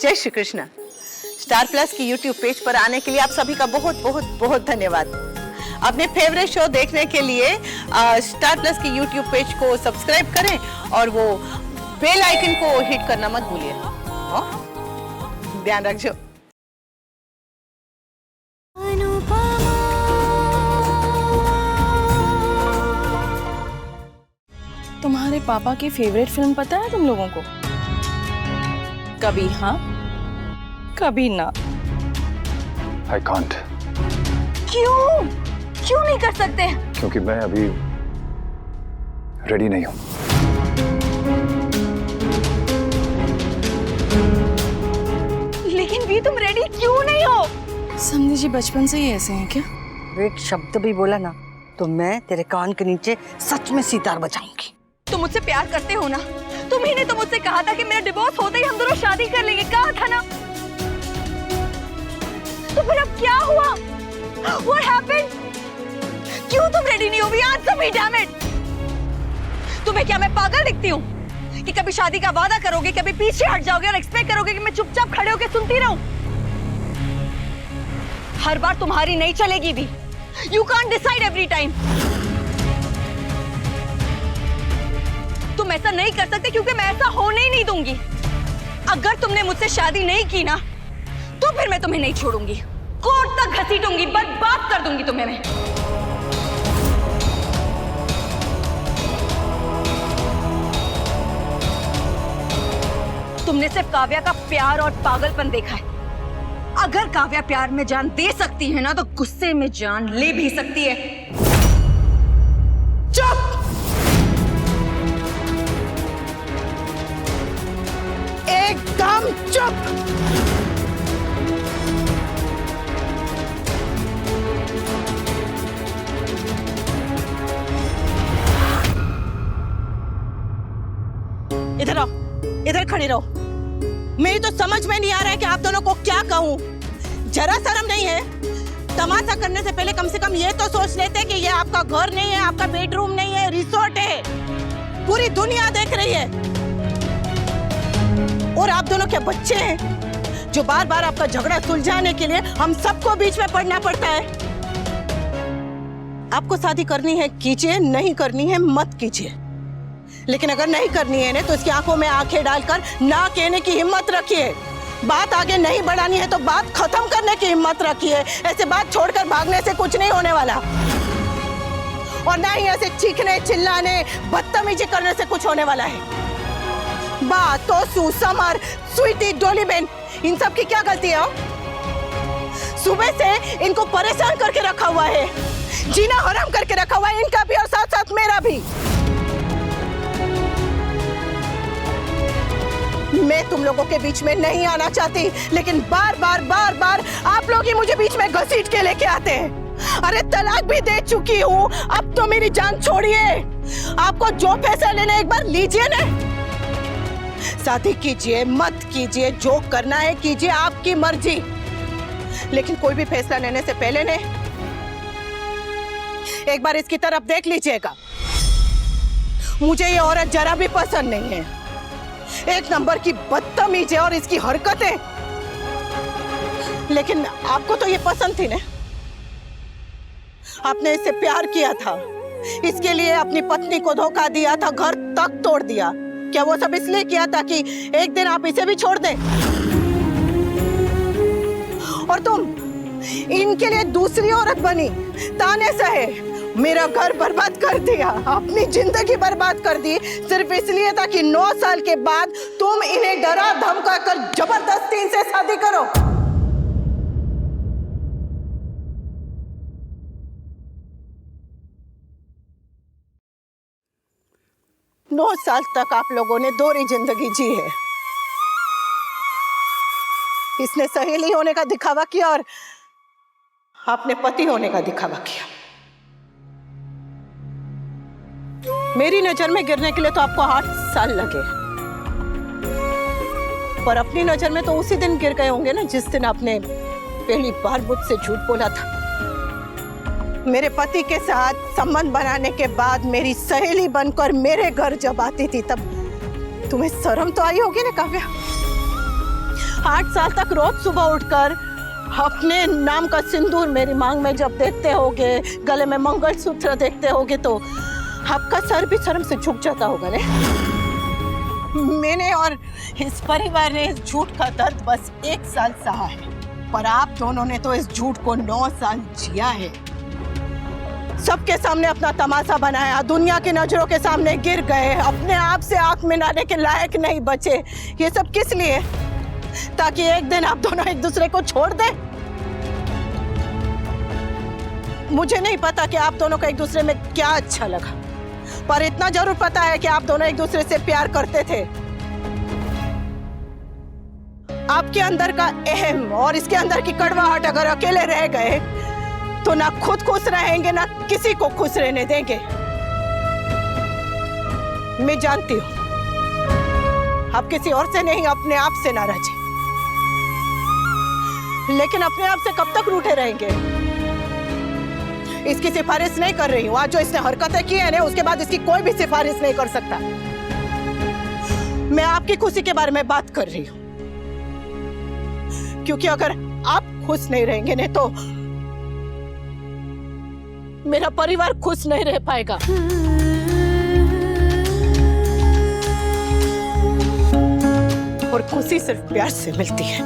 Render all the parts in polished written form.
जय Shri Krishna. Star plus की YouTube page पर आने के लिए आप सभी का बहुत बहुत बहुत धन्यवाद। अपने फेवरेट शो देखने के लिए स्टार प्लस की यूट्यूब पेज को सब्सक्राइब करें और वो बेल आइकन को हिट करना मत भूलिए। ध्यान रखिए। तुम्हारे पापा की फेवरेट फिल्म पता है तुम लोगों को? कभी हाँ कभी ना। I can't. क्यों क्यों नहीं कर सकते? क्योंकि मैं अभी रेडी नहीं हूँ। लेकिन भी तुम रेडी क्यों नहीं हो? समझी जी बचपन से ही ऐसे हैं क्या? एक शब्द भी बोला ना तो मैं तेरे कान के नीचे सच में सितार बजाऊंगी। तुम मुझसे प्यार करते हो ना? तुम्ही ने तो मुझसे कहा था कि मेरा डिवोर्स होते ही हम दोनों शादी कर लेंगे, कहा था ना? तो फिर अब क्या हुआ? What happened? क्यों तुम रेडी नहीं हो? Answer me, damn it! तुम्हें क्या मैं पागल दिखती हूँ कि कभी शादी का वादा करोगे, कभी पीछे हट जाओगे और एक्सपेक्ट करोगे कि मैं चुपचाप खड़े होकर सुनती रहूं? हर बार तुम्हारी नहीं चलेगी भी। You can't decide every time. तुम ऐसा नहीं कर सकते क्योंकि मैं ऐसा होने ही नहीं दूंगी। अगर तुमने मुझसे शादी नहीं की ना तो फिर मैं तुम्हें नहीं छोड़ूंगी, कोर्ट तक घसीटूंगी, बर्बाद कर दूंगी तुम्हें मैं। तुमने सिर्फ काव्या का प्यार और पागलपन देखा है। अगर काव्या प्यार में जान दे सकती है ना तो गुस्से में जान ले भी सकती है। चुप! एकदम चुप! इधर आओ, इधर खड़ी रहो। मेरी तो समझ में नहीं आ रहा है कि आप दोनों को क्या कहूं। जरा शर्म नहीं है? तमाशा करने से पहले कम से कम ये तो सोच लेते कि ये आपका घर नहीं है, आपका बेडरूम नहीं है, रिसोर्ट है। पूरी दुनिया देख रही है और आप दोनों के बच्चे हैं जो बार बार आपका झगड़ा सुलझाने के लिए हम सबको बीच में पड़ना पड़ता है। आपको शादी करनी है कीजिए, नहीं करनी है मत कीजिए। लेकिन अगर नहीं करनी है ना तो इसकी आंखों में आंखें डालकर ना कहने की हिम्मत रखिए। बात आगे नहीं बढ़ानी है तो बात खत्म करने की हिम्मत रखिए। ऐसे बात छोड़कर भागने से कुछ नहीं होने वाला और ना ही ऐसे चीखने चिल्लाने बदतमीजी करने से कुछ होने वाला है। बात तो सुसमर, स्वीटी, डोली बहन, इन सब की क्या गलती है? सुबह से इनको परेशान करके रखा हुआ है, जीना हराम करके रखा हुआ है इनका भी और साथ साथ मेरा भी। मैं तुम लोगों के बीच में नहीं आना चाहती लेकिन बार बार आप लोग ही मुझे बीच में घसीट के लेके आते हैं। अरे तलाक भी दे चुकी हूँ, अब तो मेरी जान छोड़िए। आपको जो फैसला लेना एक बार लीजिए ना। शादी कीजिए मत कीजिए, जो करना है कीजिए, आपकी मर्जी। लेकिन कोई भी फैसला लेने से पहले ने एक बार इसकी तरफ देख लीजिएगा। मुझे ये औरत जरा भी पसंद नहीं है। एक नंबर की बदतमीज है और इसकी हरकतें। लेकिन आपको तो ये पसंद थी ना? आपने इससे प्यार किया था, इसके लिए अपनी पत्नी को धोखा दिया था, घर तक तोड़ दिया। क्या वो सब इसलिए किया था कि एक दिन आप इसे भी छोड़ दें? और तुम इनके लिए दूसरी औरत बनी, ताने सहे, मेरा घर बर्बाद कर दिया, अपनी जिंदगी बर्बाद कर दी, सिर्फ इसलिए था कि 9 साल के बाद तुम इन्हें डरा धमका कर जबरदस्ती इनसे शादी करो। 9 साल तक आप लोगों ने दोहरी जिंदगी जी है। इसने सहेली होने का दिखावा किया और आपने पति होने का दिखावा किया। मेरी नजर में गिरने के लिए तो आपको 8 साल लगे, पर अपनी नजर में तो उसी दिन गिर गए होंगे ना जिस दिन आपने पहली बार मुझसे झूठ बोला था। मेरे पति के साथ संबंध बनाने के बाद मेरी सहेली बनकर मेरे घर जब आती थी तब तुम्हें शर्म तो आई होगी ना काव्या? 8 साल तक रोज सुबह उठकर अपने नाम का सिंदूर मेरी मांग में जब देखते होगे, गले में मंगलसूत्र देखते होगे, तो आपका सर भी शर्म से झुक जाता होगा ने? मैंने और इस परिवार ने इस झूठ का दर्द बस 1 साल सहा है, पर आप दोनों ने तो इस झूठ को 9 साल जिया है। सबके सामने अपना तमाशा बनाया, दुनिया की नजरों के सामने गिर गए, अपने आप से आंख मिलाने के लायक नहीं बचे। ये सब किस लिए? ताकि एक दिन आप दोनों एक दूसरे को छोड़ दें। मुझे नहीं पता कि आप दोनों को एक दूसरे में क्या अच्छा लगा, पर इतना जरूर पता है कि आप दोनों एक दूसरे से प्यार करते थे। आपके अंदर का अहम और इसके अंदर की कड़वाहट अगर अकेले रह गए तो ना खुद खुश रहेंगे, ना किसी को खुश रहने देंगे। मैं जानती हूं आप किसी और से नहीं, अपने आप से नाराज हैं, लेकिन अपने आप से कब तक रूठे रहेंगे? इसकी सिफारिश नहीं कर रही हूं। आज जो इसने हरकतें की है ना, उसके बाद इसकी कोई भी सिफारिश नहीं कर सकता। मैं आपकी खुशी के बारे में बात कर रही हूं, क्योंकि अगर आप खुश नहीं रहेंगे ना, तो मेरा परिवार खुश नहीं रह पाएगा। और खुशी सिर्फ प्यार से मिलती है।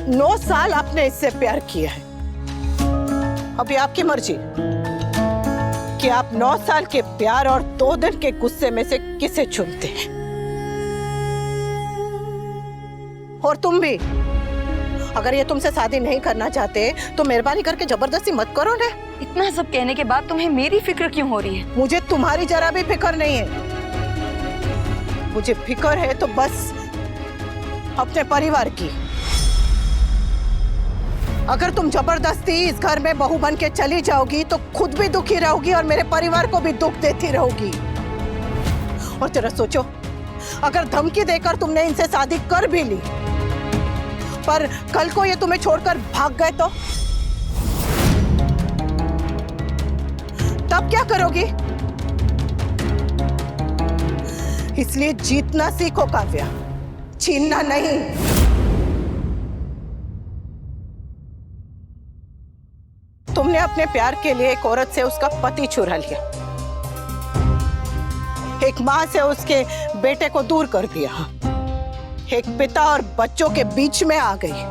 9 साल आपने इससे प्यार किया है, अभी आपकी मर्जी कि आप 9 साल के प्यार और 2 दिन के गुस्से में से किसे चुनते हैं। और तुम भी, अगर ये तुमसे शादी नहीं करना चाहते तो मेहरबानी करके जबरदस्ती मत करो ना। इतना सब कहने के बाद तुम्हें मेरी फिक्र क्यों हो रही है? मुझे तुम्हारी जरा भी फिक्र नहीं है। मुझे फिक्र है तो बस अपने परिवार की। अगर तुम जबरदस्ती इस घर में बहू बन के चली जाओगी तो खुद भी दुखी रहोगी और मेरे परिवार को भी दुख देती रहोगी। और जरा सोचो, अगर धमकी देकर तुमने इनसे शादी कर भी ली, पर कल को ये तुम्हें छोड़कर भाग गए तो तब क्या करोगी? इसलिए जीतना सीखो काव्या, छीनना नहीं। तुमने अपने प्यार के लिए एक औरत से उसका पति चुरा लिया, एक मां से उसके बेटे को दूर कर दिया, एक पिता और बच्चों के बीच में आ गई।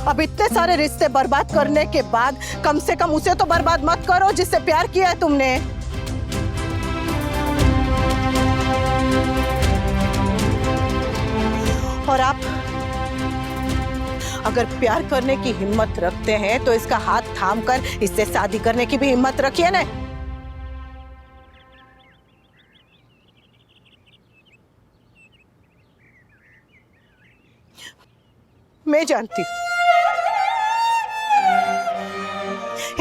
अब इतने सारे रिश्ते बर्बाद करने के बाद कम से कम उसे तो बर्बाद मत करो जिससे प्यार किया है तुमने। और आप अगर प्यार करने की हिम्मत रखते हैं तो इसका हाथ थामकर इससे शादी करने की भी हिम्मत रखिए ना। मैं जानती हूं,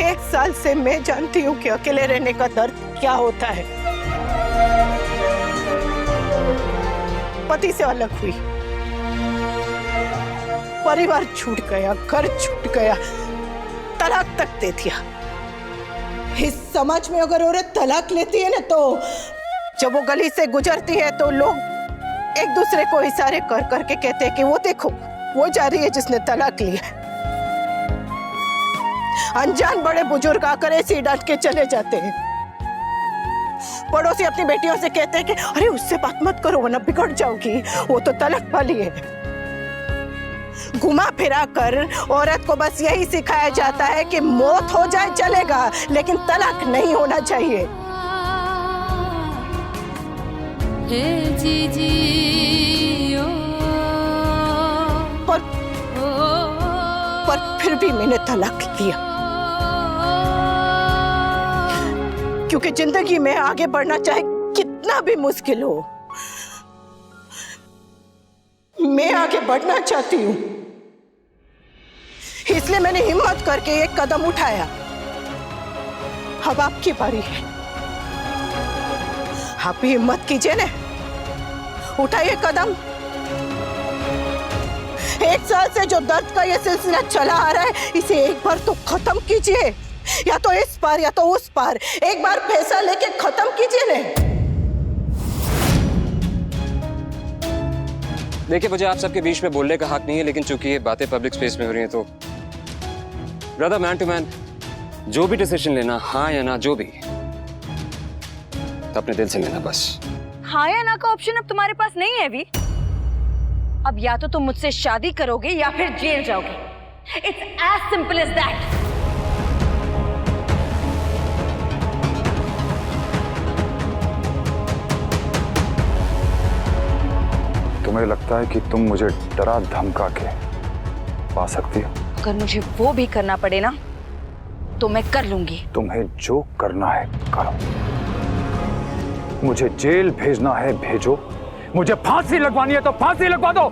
1 साल से मैं जानती हूं कि अकेले रहने का दर्द क्या होता है। पति से अलग हुई, परिवार छूट गया, घर छूट गया, तलाक तक दे दिया। इस समाज में अगर औरत तलाक लेती है ना, तो जब वो गली से गुजरती है तो लोग एक दूसरे को इशारे कर करके कहते हैं कि वो देखो, वो जा रही है जिसने तलाक लिया। अनजान बड़े बुजुर्ग आकर ऐसे डांट के चले जाते हैं। पड़ोसी अपनी बेटियों से कहते हैं कि अरे उससे बात मत करो वरना बिगड़ जाओगी, वो तो तलाक वाली है। घुमा फिरा कर औरत को बस यही सिखाया जाता है कि मौत हो जाए चलेगा, लेकिन तलाक नहीं होना चाहिए। पर फिर भी मैंने तलाक लिया, क्योंकि जिंदगी में आगे बढ़ना चाहे कितना भी मुश्किल हो, मैं आगे बढ़ना चाहती हूं। इसलिए मैंने हिम्मत करके एक कदम उठाया। अब आपकी बारी है, आप भी हिम्मत कीजिए ना, उठाइए कदम। 1 साल से जो दर्द का ये सिलसिला चला आ रहा है, इसे एक बार तो खत्म कीजिए, या तो इस पार या तो उस पार। एक बार फैसला लेके खत्म कीजिए ना। देखिए, मुझे आप सबके बीच में बोलने का हक नहीं है, लेकिन चूंकि ये बातें पब्लिक स्पेस में हो रही हैं तो ब्रदर, मैन टू मैन, जो भी डिसीजन लेना, हाँ या ना, जो भी, तो अपने दिल से लेना बस। हाँ या ना का ऑप्शन अब तुम्हारे पास नहीं है अभी। अब या तो तुम मुझसे शादी करोगे या फिर जेल जाओगे। It's as simple as that. तुम्हें लगता है कि तुम मुझे डरा धमका के पा सकती हो? अगर मुझे वो भी करना पड़े ना तो मैं कर लूंगी। तुम्हें जो करना है करो। मुझे जेल भेजना है भेजो, मुझे फांसी लगवानी है तो फांसी लगवा दो,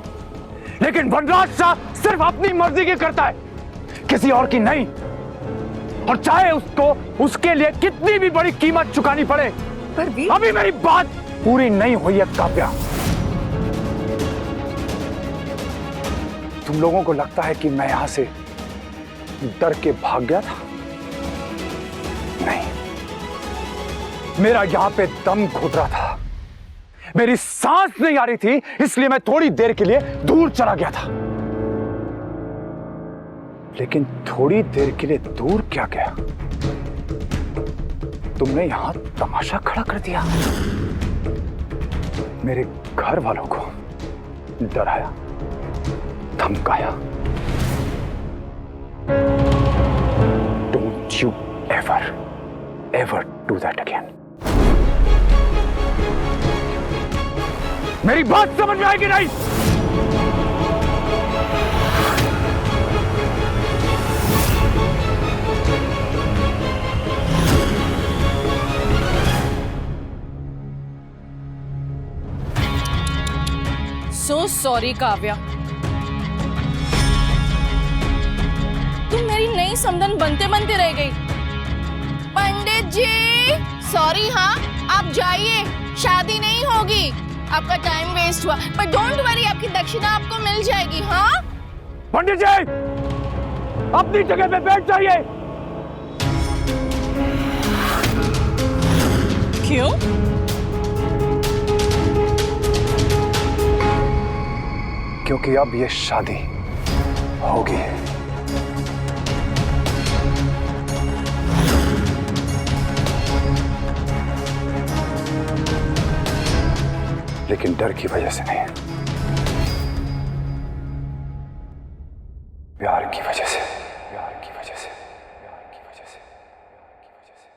लेकिन वनराज शाह सिर्फ अपनी मर्जी की करता है, किसी और की नहीं। और चाहे उसको उसके लिए कितनी भी बड़ी कीमत चुकानी पड़े। पर भी अभी मेरी बात पूरी नहीं हुई है काव्या। तुम लोगों को लगता है कि मैं यहां से डर के भाग गया था? नहीं, मेरा यहां पे दम घुट रहा था, मेरी सांस नहीं आ रही थी, इसलिए मैं थोड़ी देर के लिए दूर चला गया था। लेकिन थोड़ी देर के लिए दूर क्या गया, तुमने यहां तमाशा खड़ा कर दिया, मेरे घर वालों को डराया, धमकाया। Don't you ever do that again. मेरी बात समझ में आएगी नहीं? So sorry काव्या, तुम मेरी नई समधन बनते बनते रह गई। पंडित जी सॉरी, हाँ आप जाइए, शादी नहीं होगी, आपका टाइम वेस्ट हुआ। पर डोंट वरी, आपकी दक्षिणा आपको मिल जाएगी। हाँ पंडित जी, अपनी जगह पे बैठ जाइए। क्यों? क्योंकि अब ये शादी होगी। लेकिन डर की वजह से नहीं, प्यार की वजह से, प्यार की वजह से, प्यार की वजह से, प्यार की वजह से।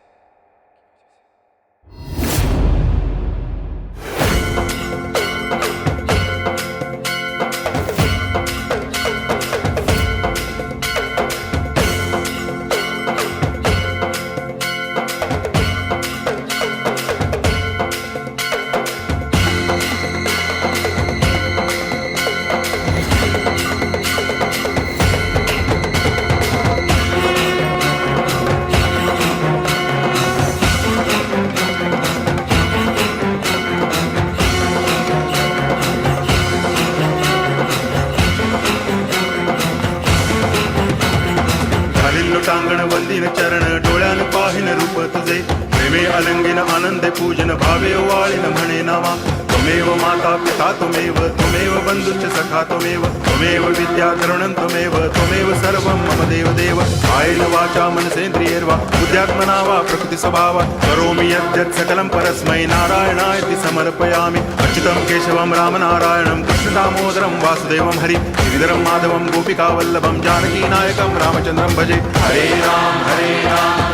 टांगण वंदिन चरण डोळ्यान पाहिन रूप तुझे, प्रेमे अलंगिन आनंदे पूजन भावे वाळिन म्हणे नामा। त्वमेव माता पिता त्वमेव, त्वमेव बंधुश्च सखा त्वमेव, त्वमेव विद्या तरुणं त्वमेव, त्वमेव सर्वं मम देव देव। कायेन वाचा मनसेन्द्रियैर्वा बुद्ध्यात्मना वा प्रकृति स्वभावा करोमि यद्यत् सकलं परस्मै नारायणायति समर्पयामि। अच्युतं केशवं रामनारायणं कृष्ण दामोदरं वासुदेवं हरि गिरिधरं माधवं गोपिकावल्लभं जानकी नायकं रामचन्द्रं भजे। हरे राम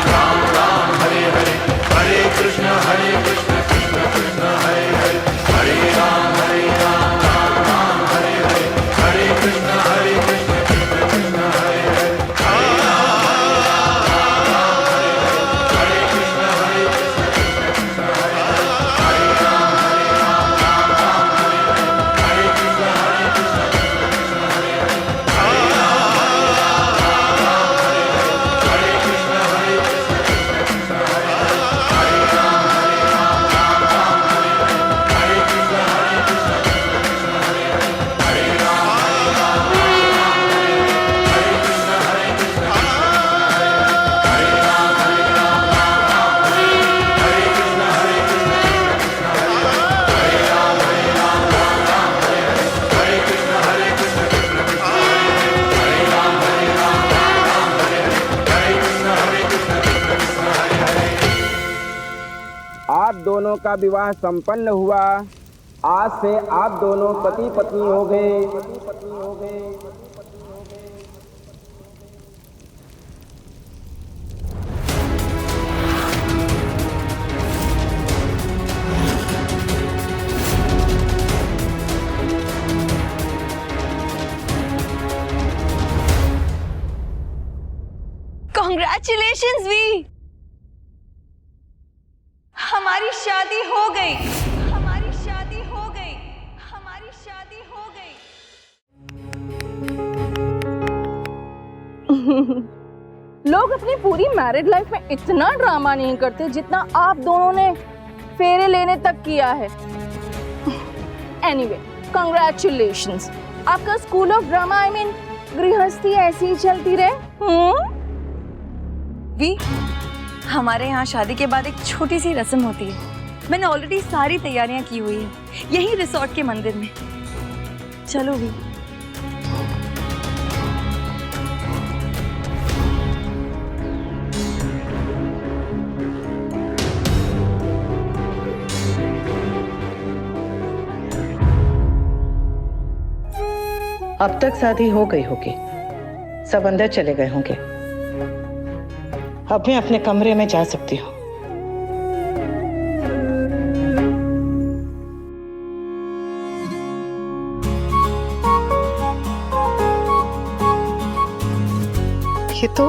राम राम हरे हरे, हरे कृष्ण कृष्ण कृष्ण हरे हरे, हरे राम राम राम हरे हरे, हरे कृष्ण कृष्ण कृष्ण हरे हरे, हरे राम हरे हरे, हरे कृष्ण कृष्ण हरे हरे, हरे राम राम हरे हरे, हरे कृष्ण कृष्ण हरे हरे, हरे राम हरे हरे, हरे कृष्ण कृष्ण दोनों का विवाह संपन्न हुआ। आज से आप दोनों पति पत्नी हो गए। Congratulations वी, हमारी शादी हो गई, हमारी शादी हो गई, हमारी शादी हो गई। लोग अपनी पूरी मैरिड लाइफ में इतना ड्रामा नहीं करते जितना आप दोनों ने फेरे लेने तक किया है। Anyway, congratulations. आपका school of drama I mean गृहस्थी ऐसी ही चलती रहे। वी, हमारे यहाँ शादी के बाद एक छोटी सी रस्म होती है। मैंने ऑलरेडी सारी तैयारियां की हुई है, यही रिसोर्ट के मंदिर में। चलो वी। अब तक शादी हो गई होगी, सब अंदर चले गए होंगे। अब मैं अपने कमरे में जा सकती हूँ। ये तो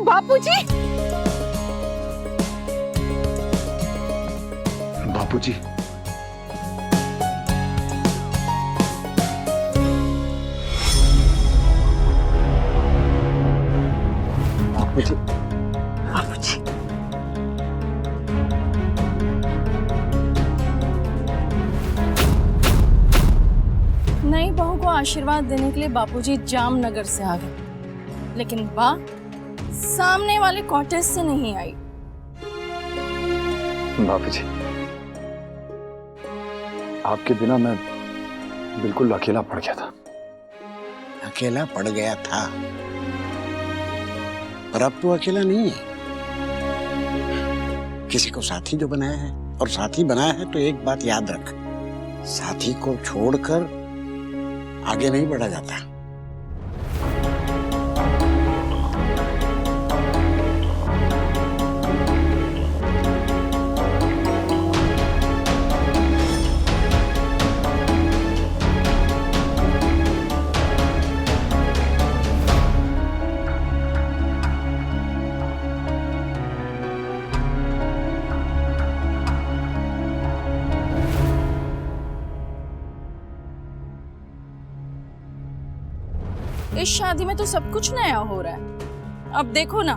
बापूजी, बापूजी, बापूजी, बाबूजी, नई बहू को आशीर्वाद देने के लिए बापूजी जामनगर से आ गए, लेकिन बा सामने वाले कॉटेज से नहीं आई। बापूजी, आपके बिना मैं बिल्कुल अकेला पड़ गया था। अकेला पड़ गया था, पर अब तो अकेला नहीं है। किसी को साथी जो बनाया है, और साथी बनाया है तो एक बात याद रख, साथी को छोड़कर आगे नहीं बढ़ा जाता। इस शादी में तो सब कुछ नया हो रहा है। अब देखो ना,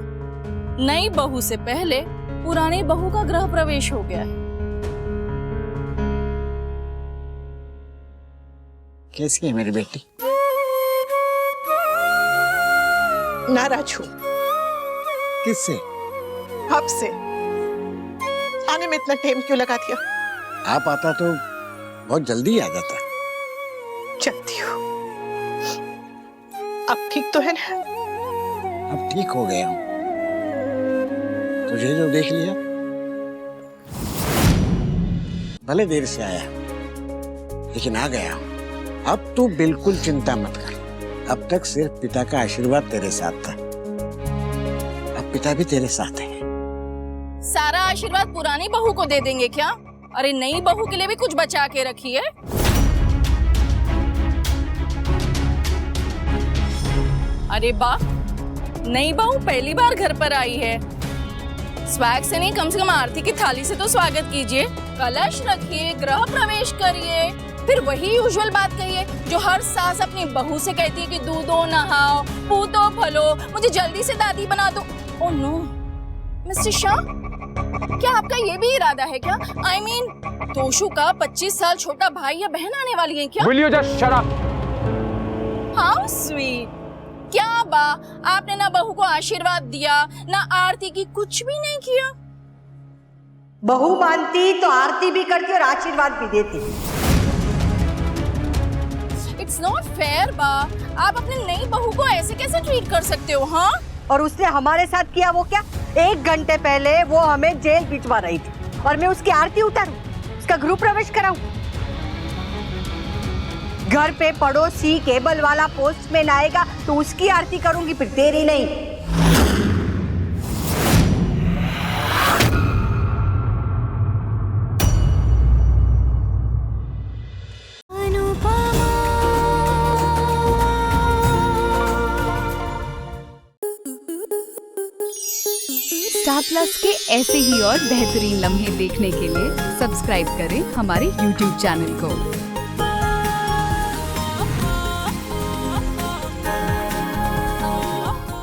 नई बहू से पहले पुरानी बहू का गृह प्रवेश हो गया है। कैसी है मेरी बेटी? नाराज हूँ। किससे? आपसे। आने में इतना टाइम क्यों लगा दिया? आप आता तो बहुत जल्दी आ जाता। चलती हूँ। अब ठीक तो है ना? अब ठीक हो गया हूँ। तुझे जो देख लिया, भले देर से आया, लेकिन आ गया हूँ। अब तू बिल्कुल चिंता मत कर। अब तक सिर्फ पिता का आशीर्वाद तेरे साथ था, अब पिता भी तेरे साथ है। सारा आशीर्वाद पुरानी बहू को दे देंगे क्या? अरे नई बहू के लिए भी कुछ बचा के रखिए। अरे बा, नई बहू पहली बार घर पर आई है, स्वैग से नहीं, कम से कम आरती की थाली से तो स्वागत कीजिए। कलश रखिए, गृह प्रवेश करिए, फिर वही यूजुअल बात कहिए जो हर सास अपनी बहू से कहती है कि दूधो नहाओ, पूतो फलो, मुझे जल्दी से दादी बना दो। ओह नो, मिस्टर शाह, क्या आपका ये भी इरादा है क्या? I mean, तोशु का 25 साल छोटा भाई या बहन आने वाली है क्या? Will you just shut up? How sweet! क्या बा, आपने ना बहू को आशीर्वाद दिया, ना आरती की, कुछ भी नहीं किया। बहू मानती तो आरती भी करती और आशीर्वाद भी देती। It's not fair बा, आप अपनी नई बहू को ऐसे कैसे ट्रीट कर सकते हो? हाँ, और उसने हमारे साथ किया वो क्या? 1 घंटे पहले वो हमें जेल भिजवा रही थी और मैं उसकी आरती उतारूं, उसका गृह प्रवेश कराऊं? घर पे पड़ोसी केबल वाला पोस्टमैन आएगा तो उसकी आरती करूंगी, फिर तेरी नहीं। स्टार प्लस के ऐसे ही और बेहतरीन लम्हे देखने के लिए सब्सक्राइब करें हमारे YouTube चैनल को।